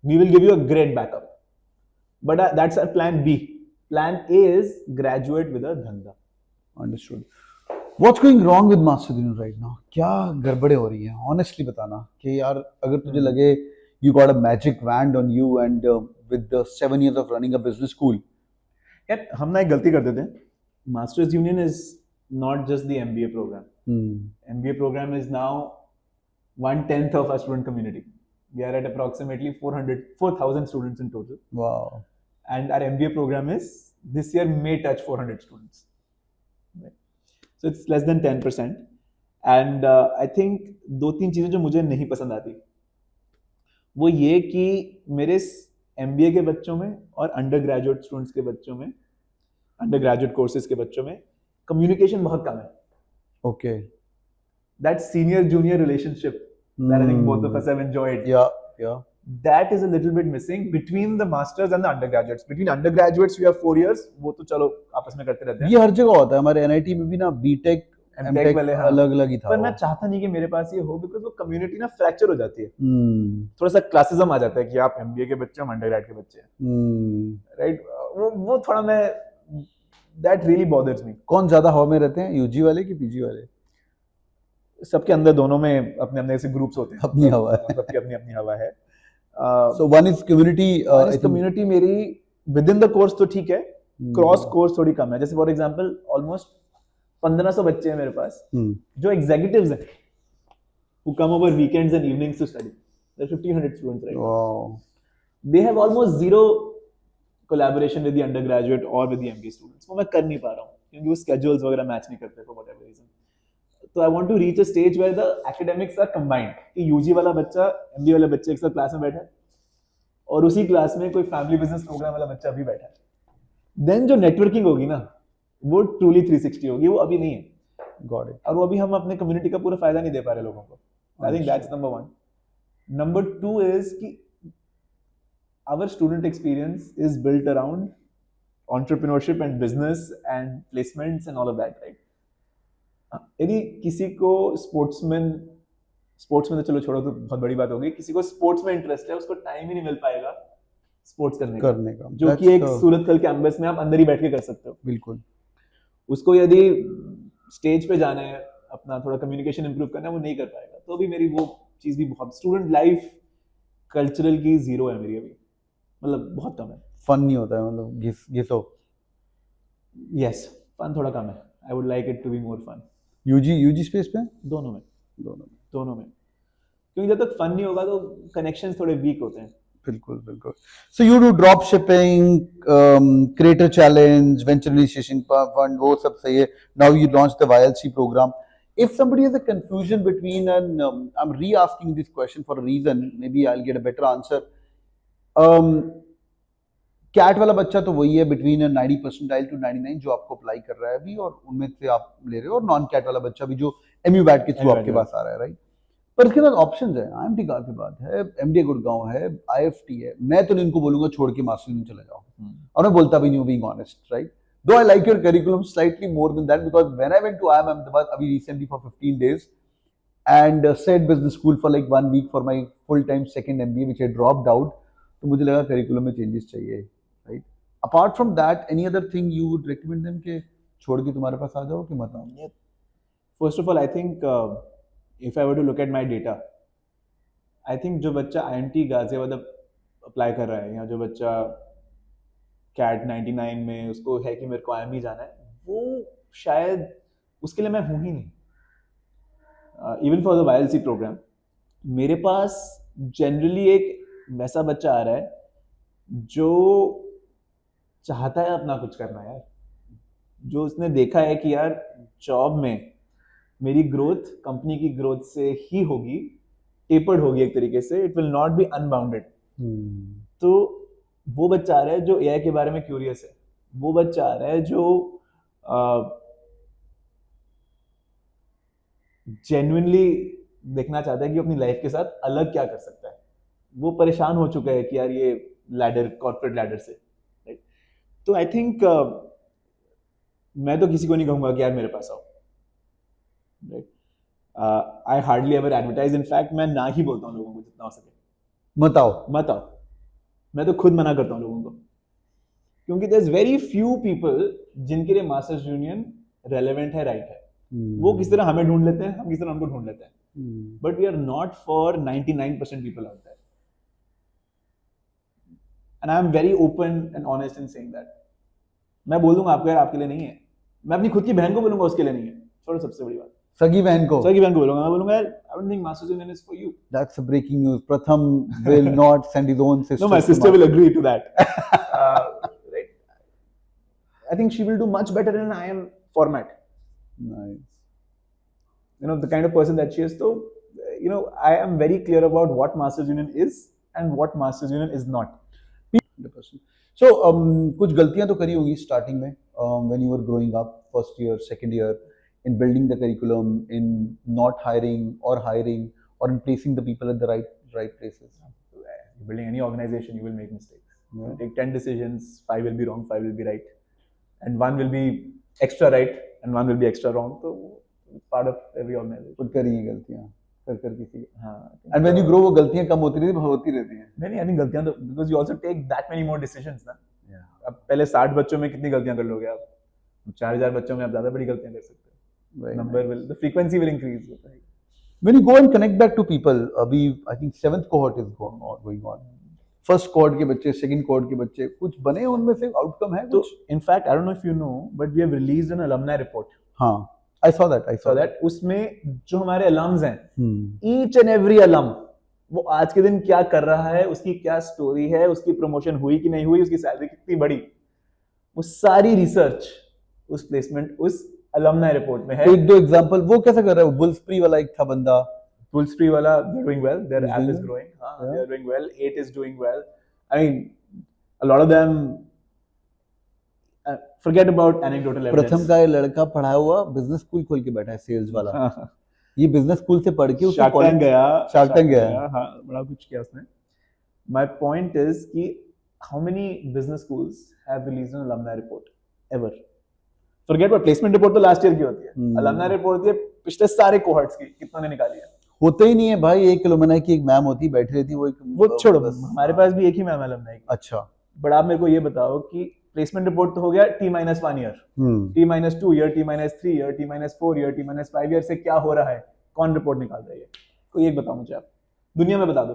We will give you a great backup, but that's our plan B. Plan A is graduate with a धंधा। Understood. What's going wrong with Master Union right now? क्या गड़बड़े हो रही हैं? Honestly बताना कि यार, अगर तुझे लगे you got a magic wand on you and with the 7 years of running a business school. यार हम ना एक गलती कर देते हैं। Masters Union is not just the MBA program. MBA program is now 1/10 of our student community. We are at approximately 4,000 students in total. Wow. And our MBA program is this year may touch 400 students. Right? So it's less than 10%. And I think 2-3 चीजें जो मुझे नहीं पसंद आती वो ये कि मेरे MBA के बच्चों में और अंडर ग्रेजुएट स्टूडेंट्स के बच्चों में, अंडर ग्रेजुएट कोर्सेज के बच्चों में कम्युनिकेशन बहुत कम है। Okay. That senior junior relationship that I think both of us have enjoyed. Yeah. That is a little bit missing between the masters and the undergraduates. Between undergraduates we have 4 years, वो तो चलो आपस में करते रहते हैं। ये हर जगह होता है, हमारे NIT में भी ना BTech MTech वाले, हाँ। अलग अलग ही था। पर मैं चाहता नहीं कि मेरे पास ये हो, बिकॉज वो कम्युनिटी ना फ्रैक्चर हो जाती है। थोड़ा सा क्लासिज्म आ जाता है कि आप MBA के बच्चे, हम अंडरग्रेड के बच्चे हैं, राइट? वो थोड़ा मैं that really bothers me. कौन ज्यादा हवा में रहते हैं, UG वाले कि PG वाले? सबके अंदर दोनों में अपने अपने ऐसे ग्रुप्स होते हैं, अपनी हवा है। सबकी अपनी अपनी हवा है। So one is community. I think- community मेरी विद इन द कोर्स तो ठीक है, क्रॉस कोर्स थोड़ी कम है। जैसे फॉर एग्जांपल ऑलमोस्ट 1500 बच्चे हैं मेरे पास Hmm. जो एग्जीक्यूटिव्स हैं, who come over weekends and evenings to study. There are 1500 students right now. Wow. They have almost zero collaboration with the undergraduate or with the MBA students. वो मैं कर नहीं पा रहा हूँ क्योंकि वो schedules वगैरह मैच नहीं करते for whatever reason. तो I want to reach a stage where the academics are combined. कि UG वाला बच्चा MBA वाले बच्चे एक साथ क्लास में बैठा है और उसी क्लास में कोई फैमिली बिजनेस प्रोग्राम वाला बच्चा भी बैठा है। देन जो नेटवर्किंग होगी ना वो ट्रूली 360 होगी, वो अभी नहीं है। Got it. और वो अभी हम अपने कम्युनिटी का पूरा फायदा नहीं दे पा रहे लोगों को। I think that's number 1. Number 2 is कि our student experience is built around entrepreneurship and business and placements and all of that, right? यदि किसी को स्पोर्ट्समैन तो चलो छोड़ो, तो बहुत बड़ी बात होगी, किसी को स्पोर्ट्स में इंटरेस्ट है, उसको टाइम ही नहीं मिल पाएगा स्पोर्ट्स करने का जो That's कि एक the- सूरत कल कैंपस में आप अंदर ही बैठ के कर सकते हो। बिल्कुल। उसको यदि स्टेज पे जाना है, अपना थोड़ा कम्युनिकेशन इंप्रूव करना है, वो नहीं कर पाएगा। तो अभी मेरी वो चीज भी बहुत, स्टूडेंट लाइफ कल्चरल की 0 है मेरी अभी, मतलब बहुत कम है। फन नहीं होता है, मतलब घिसो। यस, फन थोड़ा कम है। I would like it to be more fun. UG space पे दोनों में दोनों में क्योंकि जब तक फन नहीं होगा तो कनेक्शंस थोड़े वीक होते हैं। बिल्कुल। So you do drop shipping, creator challenge, venture initiation fund, वो सब सही है। Now you launched the YLC program. If somebody has a confusion between, and I'm re-asking this question for a reason, maybe I'll get a better answer. CAT वाला बच्चा तो वही है between 90 percentile to 99 जो आपको अप्लाई कर रहा है अभी, और उनमें से आप ले रहे हो, और नॉन कैट वाला बच्चा भी जो एमयू बैट के थ्रू MUBAT आपके पास आ रहा है, राइट? पर इसके बाद ऑप्शंस है, IMT गाजियाबाद है, MDA गुड़गांव है, IFT है। मैं तो इनको बोलूंगा छोड़ के मास्टर्स में चले जाओ, और मैं बोलता भी नहीं हूँ, being honest, right? Though I like your curriculum slightly more than that, because when I went to IIM Ahmedabad abhi recently for 15 days and said business school for like 1 week for my full-time second MBA which I dropped out, तो मुझे लगा curriculum में changes चाहिए, right? Apart from that, any other thing you would recommend them कि छोड़ के तुम्हारे पास आ जाओ कि मत आओ? First of all, I think if I were to look at my data, I think जो बच्चा IMT गाजियाबाद अप्लाई कर रहा है, या जो बच्चा कैट 99 में उसको है कि मेरे को IIM ही जाना है, वो शायद उसके लिए मैं हूँ ही नहीं। Even for the YLC programme मेरे पास जनरली एक वैसा बच्चा आ रहा है जो चाहता है अपना कुछ करना यार, जो उसने देखा है कि यार जॉब में मेरी ग्रोथ कंपनी की ग्रोथ से ही होगी, टेपर्ड होगी एक तरीके से, it will not be unbounded. तो वो बच्चा आ रहा है जो AI के बारे में क्यूरियस है, वो बच्चा आ रहा है जो जेन्युइनली देखना चाहता है कि अपनी लाइफ के साथ अलग क्या कर सकता है। वो परेशान हो चुका है कि यार ये लैडर, कॉर्पोरेट लैडर से, राइट? तो आई थिंक मैं तो किसी को नहीं कहूंगा कि यार मेरे पास आओ, right? I hardly ever advertise, in fact मैं ना ही बोलता हूँ लोगों को जितना हो सके, मत आओ। मैं तो खुद मना करता हूँ लोगों को, क्योंकि there is very few people जिनके लिए मास्टर्स यूनियन रेलेवेंट है, राइट है। वो किस तरह हमें ढूंढ लेते हैं, हम किस तरह उनको ढूंढ लेते हैं, but we are not for 99% people out there, and I am very open and honest in saying that. मैं बोल दूंगा आपको यार आपके लिए नहीं है, मैं अपनी खुद की बहन को बोलूंगा उसके लिए नहीं है, छोड़ो सबसे बड़ी बात, सगी बहन को बोलूंगा, मैं बोलूंगा यार I don't think masters union is for you. That's a breaking news. Pratham will not send his own sister. No, my sister will agree to that. Right. I think she will do much better in an IIM format. Nice. You know, the kind of person that she is. So, you know, I am very clear about what Masters Union is and what Masters Union is not. 100%. So, कुछ गलतियां तो करी होंगी starting में, when you were growing up, first year, second year, in building the curriculum, in not hiring or in placing the people at the right places. Building any organization, you will make mistakes. Yeah. You take 10 decisions, 5 will be wrong, 5 will be right, and 1 will be extra right, and 1 will be extra wrong. So, it's part of every organization. खुद करी हैं गलतियां, कर किसी। हाँ. And when you grow, वो गलतियां कम होती रहती हैं। नहीं, I think गलतियां तो, because you also take that many more decisions ना। Yeah. अब पहले 60 बच्चों में कितनी गलतियां कर लोगे आप? 4000 बच्चों में आप ज्यादा बड़ी गलतियां कर सकते हो। Very Number nice. will, the frequency will increase. when you go and connect that to people, अभी I think 7th cohort is going on. First cohort के बच्चे, second cohort के बच्चे, कुछ बने उनमें से outcome है तो कुछ? in fact I don't know if you know but we have released an alumni report. हाँ, I saw that. So that उसमें जो हमारे alums हैं, Hmm. each and every alum वो आज के दिन क्या कर रहा है, उसकी क्या स्टोरी है, उसकी प्रमोशन हुई कि नहीं हुई, उसकी सैलरी कितनी बढ़ी, वो सारी रिसर्च उस प्लेसमेंट उस अलमनाई रिपोर्ट में है. एक दो एग्जांपल वो कैसा कर रहा है? बुल्सप्री वाला एक था बंदा. Bullspree वाला they're doing well, their Is app doing is well? growing. Yeah. They're doing well. 8 is doing well. I mean, a lot of them forget about anecdotal evidence. प्रथम का ये लड़का पढ़ा हुआ बिजनेस स्कूल खोल के बैठा है, सेल्स वाला. ये बिजनेस स्कूल से पढ़ के उसने Shark Tank गया. Shark Tank गया. हाँ, बड़ा कुछ किया उसने. My point is कि how many business schools have released an alumni report ever? Forget about placement report तो last year की होती है. Alumni report होती है पिछले सारे cohorts की, कितना ने निकाली है. होते ही नहीं है भाई. एक एलुमनाई की एक मैम होती, बैठी रहती, वो छोड़ो, हमारे पास भी एक ही मैम alumni की. अच्छा. बट आप मेरे को ये बताओ कि प्लेसमेंट रिपोर्ट तो हो गया T-1 year, T-2 year, T-3 year, T-4 year, T-5 year से क्या हो रहा है, कौन रिपोर्ट निकाल रही है? कोई एक बताओ मुझे, आप दुनिया में बता दो.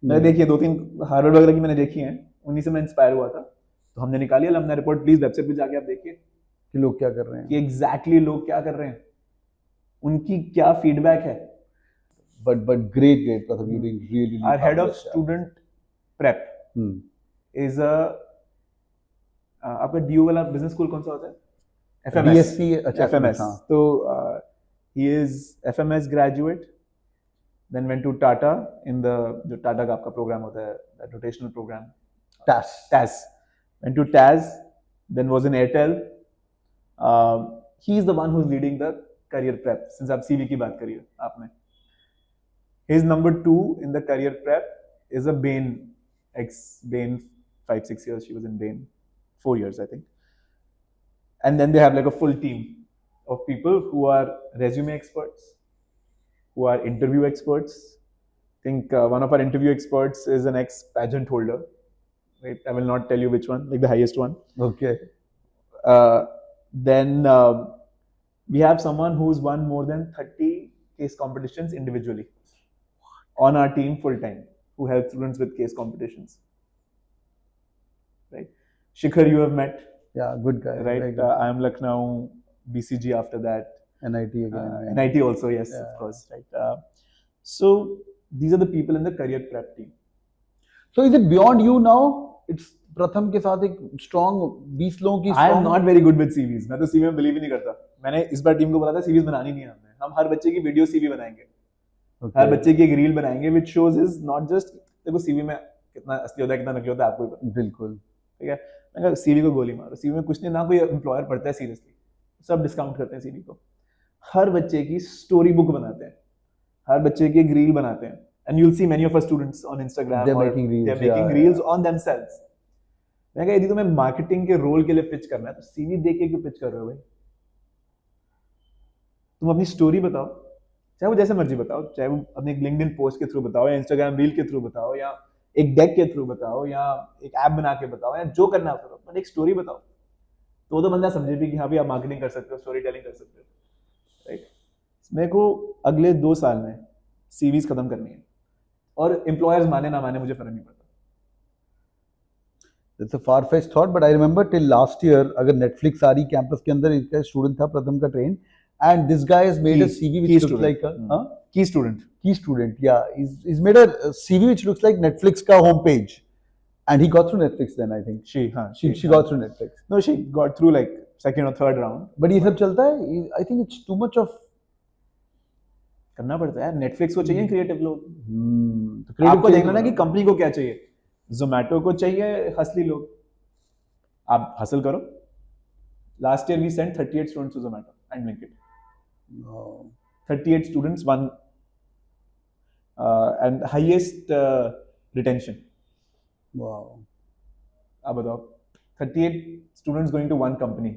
मैंने देखी है 2-3 हार्वर्ड वगैरह की मैंने देखी हैं, उन्हीं से मैं इंस्पायर हुआ था, तो हमने निकाली अलमनाई रिपोर्ट. प्लीज वेबसाइट पे जाके आप देखिए कि लोग क्या कर रहे हैं, कि एग्जैक्टली लोग क्या कर रहे हैं, उनकी क्या फीडबैक है. but great Pratham, you're doing really Our head of fabulous, yeah. student prep is a आपका DU वाला बिजनेस स्कूल कौन सा होता है? FMS. DSC, अच्छा, FMS. हाँ. So he is FMS graduate, then went to Tata in the जो टाटा का आपका प्रोग्राम होता है, that rotational program. TAS. Went to TAS, then was in Airtel. He is the one who's leading the career prep. Since आप CV की बात करी है आपने. His number 2 in the career prep is a Bain, ex-Bain, 5-6 years she was in Bain, 4 years I think. And then they have like a full team of people who are resume experts, who are interview experts. I think one of our interview experts is an ex-pageant holder. Right? I will not tell you which one, like the highest one. Okay. Then we have someone who's won more than 30 case competitions individually on our team full time, who helps students with case competitions. Right? Shikhar, you have met. Yeah, good guy. Right? Very good. I am Lucknow, BCG after that. NIT again. NIT also, yes, Yeah. of course. Right? So these are the people in the career prep team. So is it beyond you now? It's प्रथम के साथ एक strong 20 लोगों की I am strong. not very good with CVs. मैं तो CV में believe ही नहीं करता. मैंने इस बार टीम को बोला था CVs बनानी नहीं है हमने. हम हर बच्चे की वीडियो CV बनाएंगे. Okay. हर बच्चे की एक रील बनाएंगे which shows is not just देखो CV में कितना असली होता है कितना नकली होता है आपको ही पता. बिल्कुल. ठीक है. मैंने कहा CV को गोली मारो. CV में कुछ नहीं, ना कोई एम्प्लॉयर पढ़ता है सीरियसली. सब डिस्काउंट करते हैं CV को. हर बच्चे की स्टोरी बुक बनाते हैं. हर बच्चे की एक रील बनाते हैं. And you'll see many of our students on Instagram. They're or making reels. They're making yeah, reels yeah. on themselves. मैं कहा यदि तुम्हें मार्केटिंग के रोल के लिए पिच करना है तो CV देख के क्यों पिच कर रहे हो भाई? तुम अपनी स्टोरी बताओ, चाहे वो जैसे मर्जी बताओ, चाहे वो अपने एक लिंक्डइन पोस्ट के थ्रू बताओ या इंस्टाग्राम रील के थ्रू बताओ या एक डेक के थ्रू बताओ या एक ऐप बना के बताओ या जो करना है करो, पर एक स्टोरी बताओ तो बंदा समझे भी कि हाँ भी आप मार्केटिंग कर सकते हो, स्टोरी टेलिंग कर सकते हो. राइट? मेरे को अगले 2 साल में सीवीज खत्म करनी है और एम्प्लॉयर्स माने ना माने मुझे फर्क नहीं पड़ता. It's a far-fetched thought, but I remember till last year, अगर Netflix आ रही कैंपस के अंदर, इसका स्टूडेंट था प्रथम का train, and this guy has made a CV which looks like a key student. Yeah, he's made a CV which looks like Netflix का homepage, and he got through Netflix then I think. She got through Netflix. No, she got through like second or third round. But ये सब चलता है. I think it's too much of. करना पड़ता है यार. Netflix को चाहिए क्रिएटिव लोग. तो आपको देखना ना कि कंपनी को क्या चाहिए. जोमैटो को चाहिए हसली लोग. आप हसल करो. Last year we sent 38 students to Zomato and Blinkit. 38 students, one and highest retention. आप बताओ 38 students going to one company,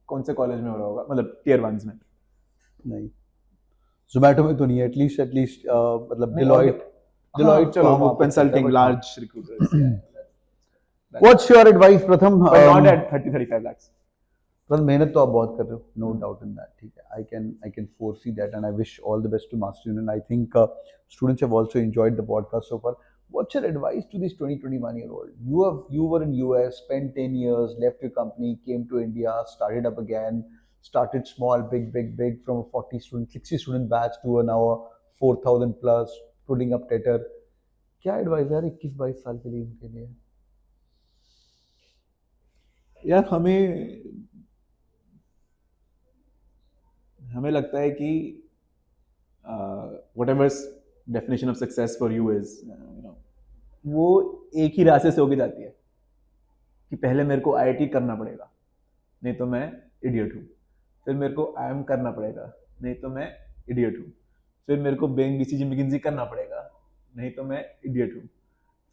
कौन से कॉलेज में हो रहा होगा, मतलब टियर 1s में. नहीं, जोमैटो में तो नहीं है. एटलीस्ट मतलब Deloitte चलो consulting large recruiters. What's your advice, Pratham? But not at 30-35 lakhs. पर मेहनत तो आप बहुत कर रहे हो, नो डाउट इन दैट, ठीक है. I can foresee that, and I wish all the best to Master Union. I think students have also enjoyed the podcast so far. What's your advice to this 20-21-year-old? You were in US, spent 10 years, left your company, came to India, started up again, started small, big from a 40 student, 60 student batch to now a 4,000 plus, putting up Tether. क्या advice है यार 21-22 साल के लिए इनके लिए? यार हमें लगता है कि whatever definition of success for you is, वो एक ही रास्ते से होके जाती है कि पहले मेरे को IIT करना पड़ेगा, नहीं तो मैं इडियट हूँ. फिर मेरे को IIM करना पड़ेगा, नहीं तो मैं इडियट हूँ. फिर मेरे को बैंक BCG McKinsey करना पड़ेगा, नहीं तो मैं इडियट हूँ.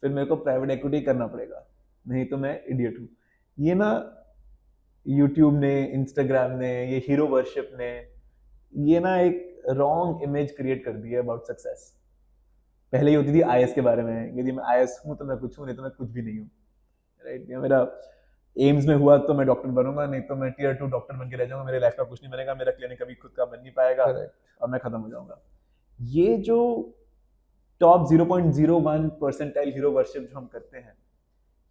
फिर मेरे को प्राइवेट इक्विटी करना पड़ेगा, नहीं तो मैं इडियट हूँ. ये ना यूट्यूब ने, इंस्टाग्राम ने, ये हीरो वर्शिप ने, ये ना एक रॉन्ग इमेज क्रिएट कर दी है अबाउट सक्सेस. पहले ही होती थी IAS के बारे में, यदि मैं IAS हूँ तो मैं कुछ हूँ, नहीं तो मैं कुछ भी नहीं हूँ, राइट. या मेरा एम्स में हुआ तो मैं डॉक्टर बनूंगा, नहीं तो मैं Tier 2 डॉक्टर बन के रह जाऊंगा, मेरे लाइफ का कुछ नहीं बनेगा, मेरा क्लिनिक कभी खुद का बन नहीं पाएगा और मैं खत्म हो जाऊंगा. ये जो टॉप 0.01 परसेंटाइल हीरो वर्शिप जो हम करते हैं,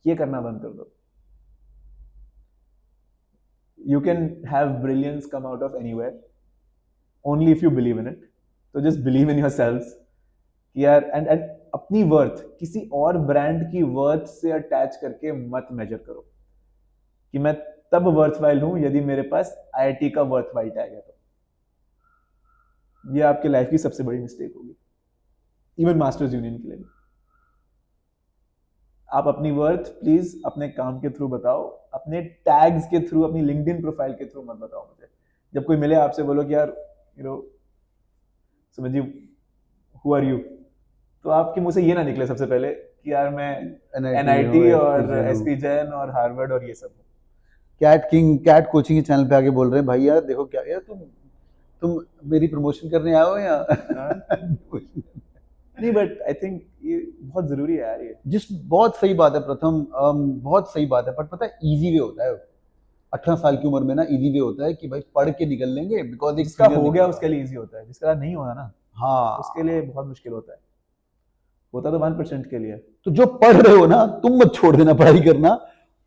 ये करना बंद कर दो. You can have brilliance come out of anywhere only if you believe in it. So just believe in yourselves कि यार and अपनी वर्थ किसी और ब्रांड की वर्थ से अटैच करके मत मेजर करो कि मैं तब वर्थवाइल हूं यदि मेरे पास IIT का वर्थवाइल टैग है. तो ये आपके लाइफ की सबसे बड़ी मिस्टेक होगी, इवन मास्टर्स यूनियन के लिए भी. आप अपनी वर्थ प्लीज अपने काम के थ्रू बताओ, अपने टैग्स के थ्रू, अपनी लिंक्डइन प्रोफाइल के थ्रू मत बताओ मुझे. जब कोई मिले आपसे बोलो कि यार Sumit ji who are you, तो आपके मुंह से ये ना निकले सबसे पहले कि यार मैं NIT और SP जैन और हार्वर्ड और ये सब. कैट कोचिंग के चैनल पे आके बोल रहे हैं भाई यार देखो क्या यार तुम मेरी प्रमोशन करने आए हो या नहीं. बट आई थिंक ये बहुत जरूरी है यार. ये बहुत सही बात है प्रथम, बहुत सही बात है. पर पता है इजी वे होता है 18 साल की उम्र में ना, इजी वे होता है कि भाई पढ़ के निकल लेंगे, बिकॉज जिसका हो गया उसके लिए इजी होता है, जिसका नहीं होगा ना हाँ उसके लिए बहुत मुश्किल होता है. होता तो 1% के लिए. तो जो पढ़ रहे हो ना तुम मत छोड़ देना पढ़ाई करना,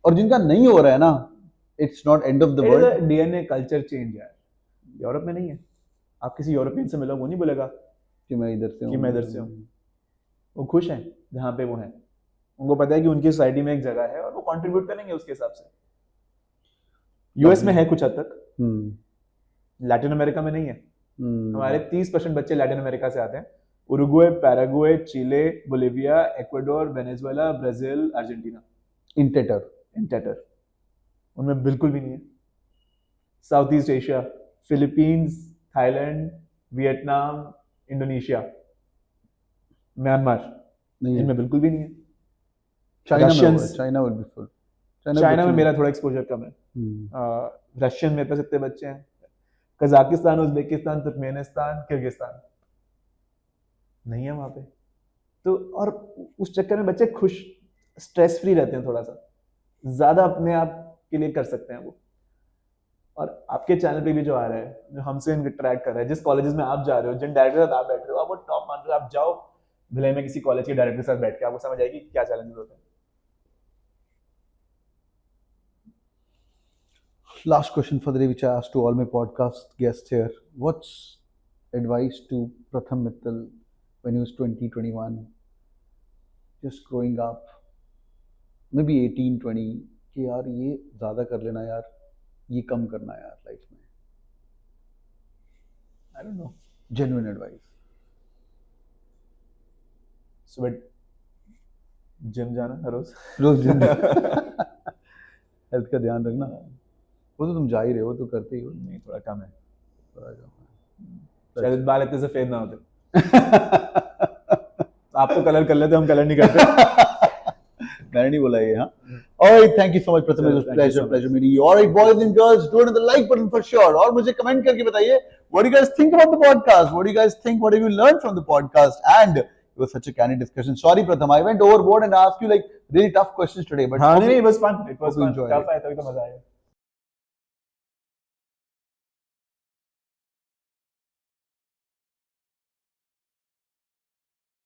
और जिनका नहीं हो रहा है ना, it's not end of the world. DNA culture change यार. यूरोप में नहीं है. आप किसी यूरोपियन से मिलो, वो नहीं बोलेगा कि मैं इधर से हूँ. वो खुश हैं जहाँ पे वो हैं, उनको पता है कि उनकी सोसाइटी में एक जगह है और वो कंट्रीब्यूट करेंगे उसके हिसाब से. US में है कुछ हद तक, लैटिन अमेरिका में नहीं है. हमारे 30% बच्चे लैटिन अमेरिका से आते हैं. Uruguay, Paraguay, Chile, Bolivia, Ecuador, Venezuela, Brazil, Argentina. इन टेटर उनमें बिल्कुल भी नहीं है. South east Asia, Philippines, Thailand, Vietnam, Indonesia, Myanmar, इनमें बिल्कुल भी नहीं है. चाइना में मेरा थोड़ा एक्सपोजर कम है. रशियन में तो कितने बच्चे हैं. कजाकिस्तान, उज्बेकिस्तान, तुर्कमेनिस्तान, किर्गिस्तान नहीं है वहां पे. तो और उस चक्कर में बच्चे खुश, स्ट्रेस फ्री रहते हैं, थोड़ा सा ज्यादा अपने आप के लिए कर सकते हैं वो. और आपके चैनल पे भी जो आ रहा है, जो हमसे इंटरेक्ट कर रहा है, जिस कॉलेजेस में आप जा रहे हो, जिन डायरेक्टर के साथ आप बैठ रहे हो, आप वो टॉप मान रहे हो, आप जाओ भिलाई में किसी कॉलेज के डायरेक्टर के साथ बैठ के, आपको समझ आएगी क्या चैलेंजेस होते हैं. Last question for the day, which I asked to all my podcast guests here. What's advice to Pratham Mittal when he was 20, 21, just growing up, maybe 18, 20, कि यार ये ज़्यादा कर लेना यार, ये कम करना यार लाइफ में? I don't know. Genuine advice. सुबह जिम जाना हर रोज जिम. हेल्थ का ध्यान रखना. वो तो तुम जा ही रहे हो, तो करते ही हो. नहीं, थोड़ा कम है. शायद बाल इतने सफेद ना होते. आप तो कलर कर लेते, हम कलर नहीं करते. मैंने नहीं बोला ये. हाँ. Alright, thank you so much Pratham. It was pleasure meeting you. Alright, boys and girls, do it on the like button for sure. और मुझे कमेंट करके बताइए, what do you guys think about the podcast? What do you guys think? What have you learned from the podcast? And it was such a candid discussion. Sorry Pratham, I went overboard and asked you like really tough questions today, but हाँ, नहीं, it was fun. It was fun. Tough है, तभी तो मजा आया.